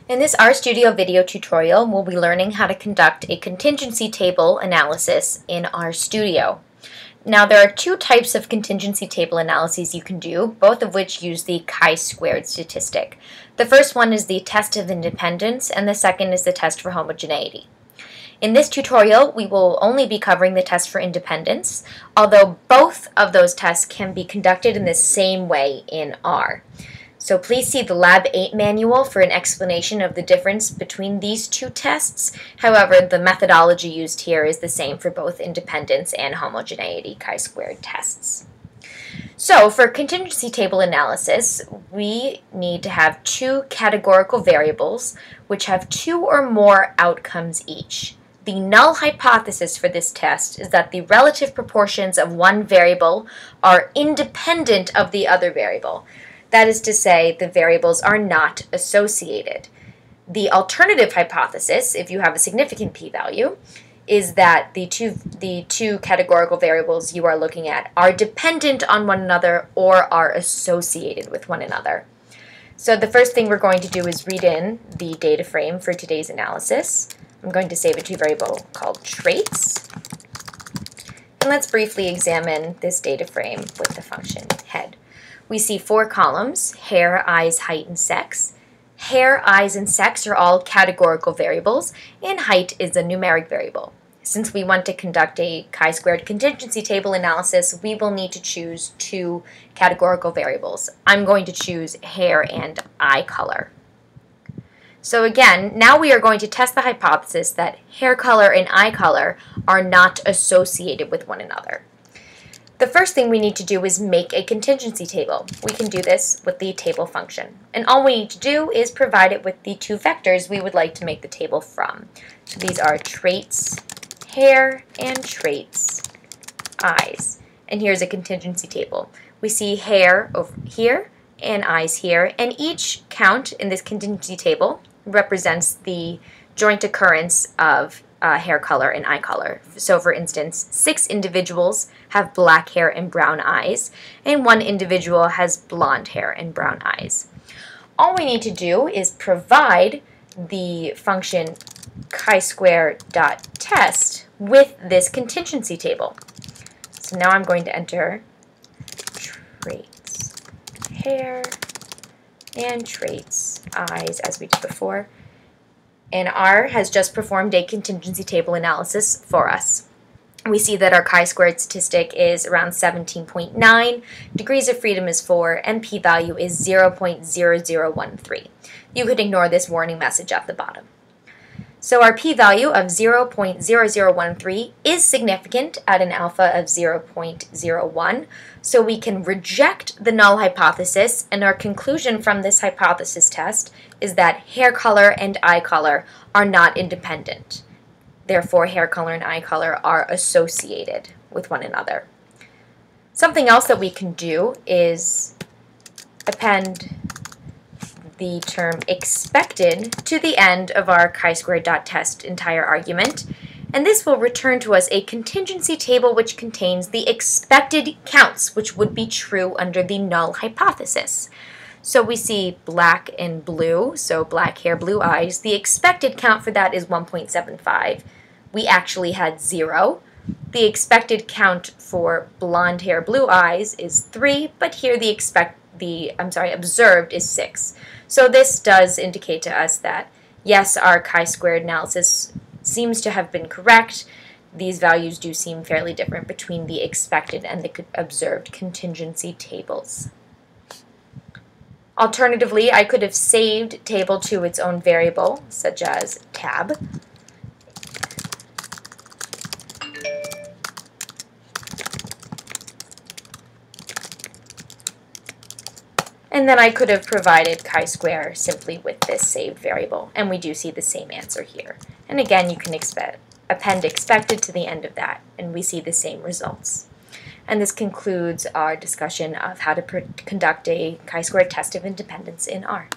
In this RStudio video tutorial, we'll be learning how to conduct a contingency table analysis in RStudio. Now, there are two types of contingency table analyses you can do, both of which use the chi-squared statistic. The first one is the test of independence, and the second is the test for homogeneity. In this tutorial, we will only be covering the test for independence, although both of those tests can be conducted in the same way in R. So please see the Lab 8 manual for an explanation of the difference between these two tests. However, the methodology used here is the same for both independence and homogeneity chi-squared tests. So for contingency table analysis, we need to have two categorical variables which have two or more outcomes each. The null hypothesis for this test is that the relative proportions of one variable are independent of the other variable. That is to say, the variables are not associated. The alternative hypothesis, if you have a significant p-value, is that the two categorical variables you are looking at are dependent on one another or are associated with one another. So the first thing we're going to do is read in the data frame for today's analysis. I'm going to save it to a variable called traits. And let's briefly examine this data frame with the function head. We see four columns: hair, eyes, height, and sex. Hair, eyes, and sex are all categorical variables, and height is a numeric variable. Since we want to conduct a chi-squared contingency table analysis, we will need to choose two categorical variables. I'm going to choose hair and eye color. So again, now we are going to test the hypothesis that hair color and eye color are not associated with one another. The first thing we need to do is make a contingency table. We can do this with the table function. And all we need to do is provide it with the two vectors we would like to make the table from. So these are traits hair and traits eyes. And here's a contingency table. We see hair over here and eyes here, and each count in this contingency table represents the joint occurrence of hair color and eye color. So for instance, 6 individuals have black hair and brown eyes, and 1 individual has blonde hair and brown eyes. All we need to do is provide the function chi-square.test with this contingency table. So now I'm going to enter traits hair and traits eyes as we did before. And R has just performed a contingency table analysis for us. We see that our chi-squared statistic is around 17.9, degrees of freedom is 4, and p-value is 0.0013. You could ignore this warning message at the bottom. So our p-value of 0.0013 is significant at an alpha of 0.01, so we can reject the null hypothesis, and our conclusion from this hypothesis test is that hair color and eye color are not independent. Therefore, hair color and eye color are associated with one another. Something else that we can do is append the term expected to the end of our chi-squared.test entire argument, and this will return to us a contingency table which contains the expected counts, which would be true under the null hypothesis. So we see black and blue, so black hair, blue eyes. The expected count for that is 1.75. We actually had 0. The expected count for blonde hair, blue eyes is 3, but here the observed is 6. So this does indicate to us that, yes, our chi-squared analysis seems to have been correct. These values do seem fairly different between the expected and the observed contingency tables. Alternatively, I could have saved table to its own variable, such as tab. And then I could have provided chi-square simply with this saved variable, and we do see the same answer here. And again, you can append expected to the end of that, and we see the same results. And this concludes our discussion of how to conduct a chi-square test of independence in R.